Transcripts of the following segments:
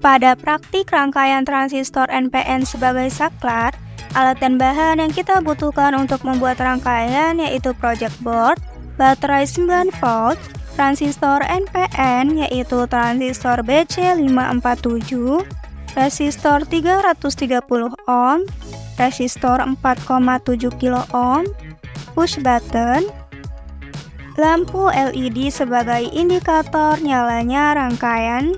Pada praktik rangkaian transistor NPN sebagai saklar, alat dan bahan yang kita butuhkan untuk membuat rangkaian yaitu project board, baterai 9 volt, transistor NPN yaitu transistor BC547, resistor 330 ohm, resistor 4,7 kilo ohm, push button, lampu LED sebagai indikator nyalanya rangkaian,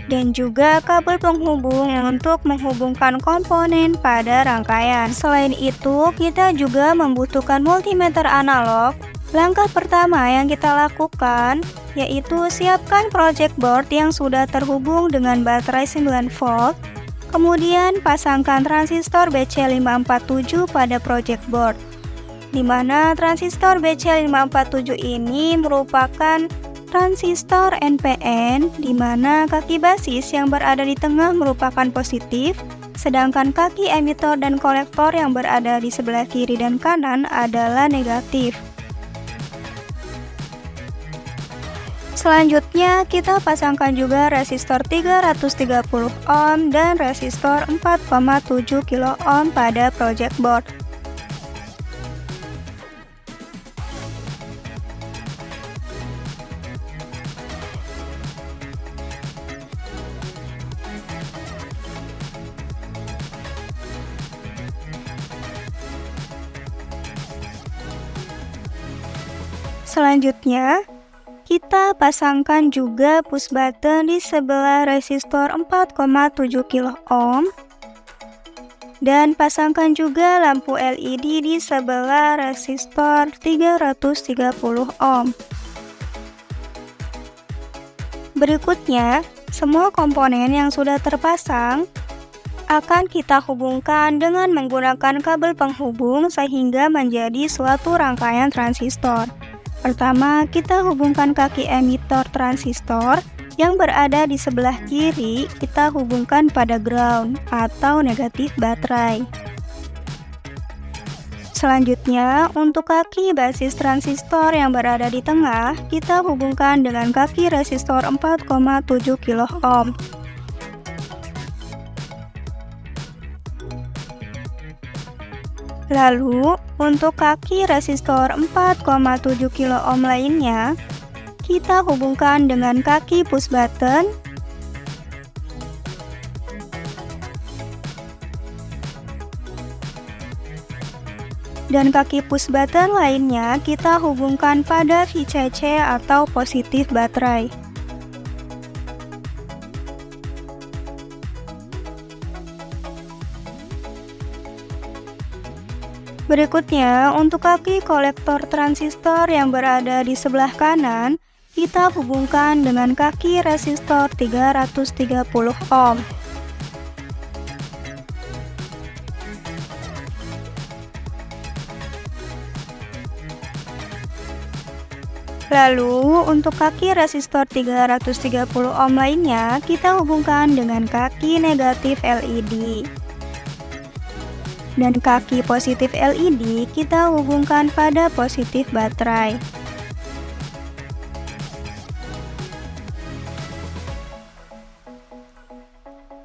dan juga kabel penghubung untuk menghubungkan komponen pada rangkaian. Selain itu, kita juga membutuhkan multimeter analog. Langkah pertama yang kita lakukan yaitu siapkan project board yang sudah terhubung dengan baterai 9 volt. Kemudian pasangkan transistor BC547 pada project board, di mana transistor BC547 ini merupakan transistor NPN, di mana kaki basis yang berada di tengah merupakan positif, sedangkan kaki emitor dan kolektor yang berada di sebelah kiri dan kanan adalah negatif. Selanjutnya, kita pasangkan juga resistor 330 ohm dan resistor 4,7 kilo ohm pada project board. Selanjutnya, kita pasangkan juga push button di sebelah resistor 4,7 kilo ohm dan pasangkan juga lampu LED di sebelah resistor 330 ohm. Berikutnya, semua komponen yang sudah terpasang akan kita hubungkan dengan menggunakan kabel penghubung sehingga menjadi suatu rangkaian transistor. Pertama, kita hubungkan kaki emitor transistor yang berada di sebelah kiri, kita hubungkan pada ground atau negatif baterai. Selanjutnya, untuk kaki basis transistor yang berada di tengah, kita hubungkan dengan kaki resistor 4,7 kilo ohm. Lalu, untuk kaki resistor 4,7 kilo ohm lainnya, kita hubungkan dengan kaki push button dan kaki push button lainnya kita hubungkan pada VCC atau positif baterai. Berikutnya, untuk kaki kolektor transistor yang berada di sebelah kanan, kita hubungkan dengan kaki resistor 330 ohm. Lalu, untuk kaki resistor 330 ohm lainnya, kita hubungkan dengan kaki negatif LED. Dan kaki positif LED kita hubungkan pada positif baterai.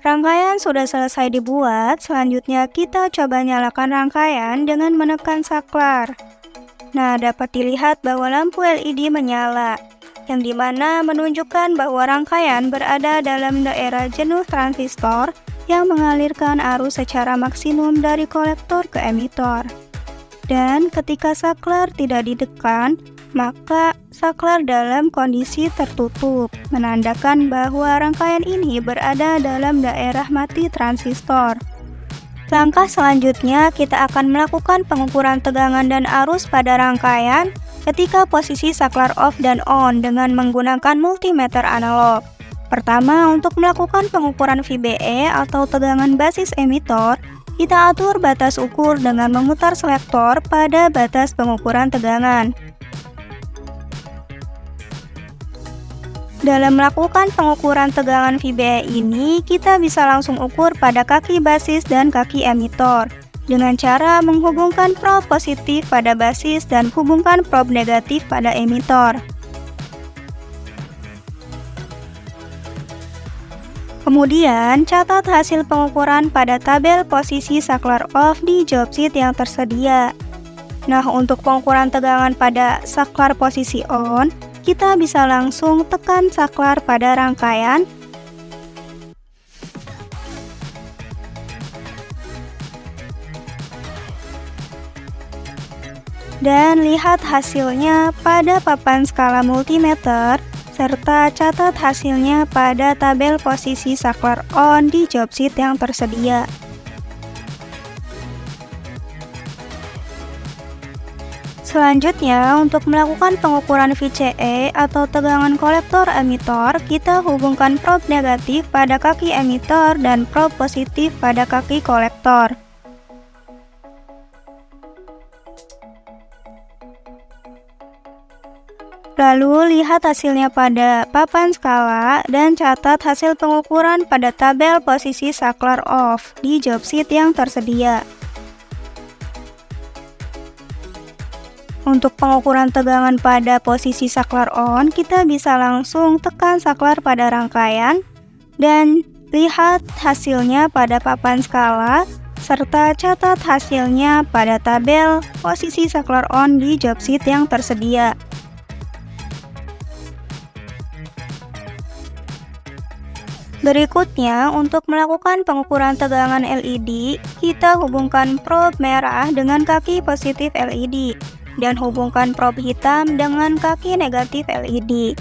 Rangkaian sudah selesai dibuat, selanjutnya kita coba nyalakan rangkaian dengan menekan saklar. Nah, dapat dilihat bahwa lampu LED menyala, yang dimana menunjukkan bahwa rangkaian berada dalam daerah jenuh transistor yang mengalirkan arus secara maksimum dari kolektor ke emitor. Dan ketika saklar tidak ditekan, maka saklar dalam kondisi tertutup, menandakan bahwa rangkaian ini berada dalam daerah mati transistor. Langkah selanjutnya, kita akan melakukan pengukuran tegangan dan arus pada rangkaian ketika posisi saklar off dan on dengan menggunakan multimeter analog. Pertama, untuk melakukan pengukuran VBE atau tegangan basis emitor, kita atur batas ukur dengan memutar selektor pada batas pengukuran tegangan. Dalam melakukan pengukuran tegangan VBE ini, kita bisa langsung ukur pada kaki basis dan kaki emitor. dengan cara menghubungkan probe positif pada basis dan hubungkan probe negatif pada emitor. Kemudian, catat hasil pengukuran pada tabel posisi saklar off di job sheet yang tersedia. Nah, untuk pengukuran tegangan pada saklar posisi on, kita bisa langsung tekan saklar pada rangkaian, dan lihat hasilnya pada papan skala multimeter, serta catat hasilnya pada tabel posisi saklar on di job sheet yang tersedia. Selanjutnya, untuk melakukan pengukuran VCE atau tegangan kolektor emitor, kita hubungkan probe negatif pada kaki emitor dan probe positif pada kaki kolektor. Lalu lihat hasilnya pada papan skala dan catat hasil pengukuran pada tabel posisi saklar off di job sheet yang tersedia. Untuk pengukuran tegangan pada posisi saklar on, kita bisa langsung tekan saklar pada rangkaian dan lihat hasilnya pada papan skala, serta catat hasilnya pada tabel posisi saklar on di job sheet yang tersedia. Berikutnya, untuk melakukan pengukuran tegangan LED, kita hubungkan probe merah dengan kaki positif LED dan hubungkan probe hitam dengan kaki negatif LED.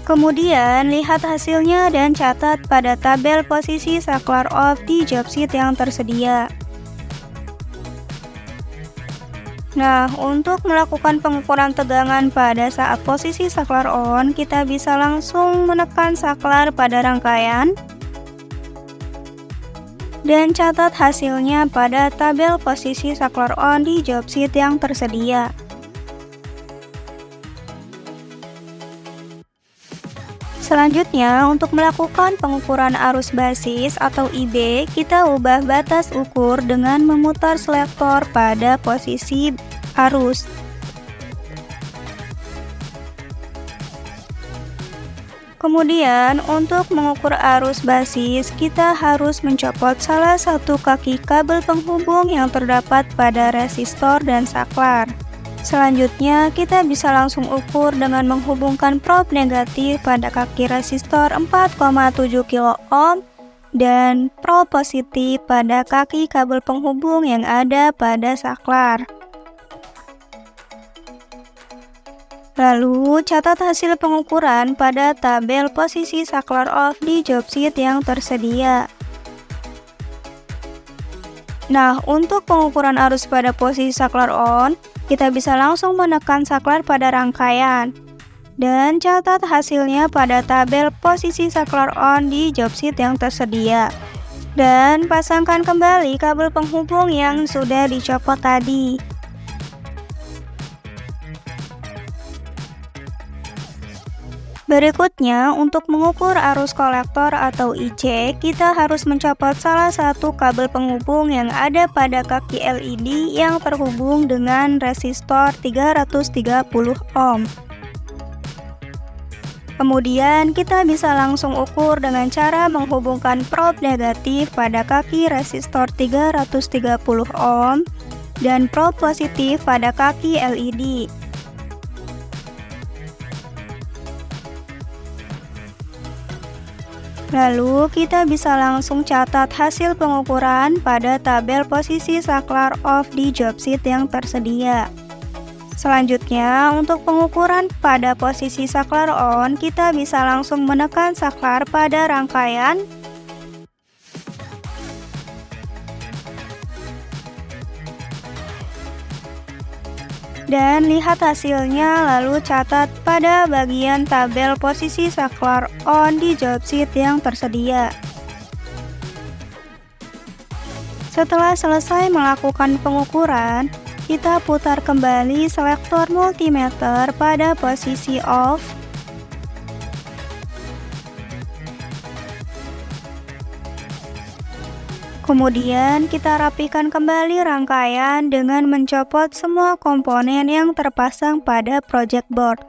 Kemudian, lihat hasilnya dan catat pada tabel posisi saklar off di job sheet yang tersedia. Nah, untuk melakukan pengukuran tegangan pada saat posisi saklar on, kita bisa langsung menekan saklar pada rangkaian dan catat hasilnya pada tabel posisi saklar on di job sheet yang tersedia. Selanjutnya, untuk melakukan pengukuran arus basis atau IB, kita ubah batas ukur dengan memutar selektor pada posisi arus. Kemudian, untuk mengukur arus basis, kita harus mencopot salah satu kaki kabel penghubung yang terdapat pada resistor dan saklar. Selanjutnya, kita bisa langsung ukur dengan menghubungkan probe negatif pada kaki resistor 4,7 kilo ohm dan probe positif pada kaki kabel penghubung yang ada pada saklar. Lalu, catat hasil pengukuran pada tabel posisi saklar off di job sheet yang tersedia. Nah, untuk pengukuran arus pada posisi saklar on, kita bisa langsung menekan saklar pada rangkaian dan catat hasilnya pada tabel posisi saklar on di job sheet yang tersedia. Dan pasangkan kembali kabel penghubung yang sudah dicopot tadi. Berikutnya, untuk mengukur arus kolektor atau IC, kita harus mencopot salah satu kabel penghubung yang ada pada kaki LED yang terhubung dengan resistor 330 ohm. Kemudian, kita bisa langsung ukur dengan cara menghubungkan probe negatif pada kaki resistor 330 ohm dan probe positif pada kaki LED. Lalu, kita bisa langsung catat hasil pengukuran pada tabel posisi saklar off di job sheet yang tersedia. Selanjutnya, untuk pengukuran pada posisi saklar on, kita bisa langsung menekan saklar pada rangkaian dan lihat hasilnya, lalu catat pada bagian tabel posisi saklar on di job sheet yang tersedia. Setelah selesai melakukan pengukuran, kita putar kembali selektor multimeter pada posisi off Kemudian kita rapikan kembali rangkaian dengan mencopot semua komponen yang terpasang pada project board.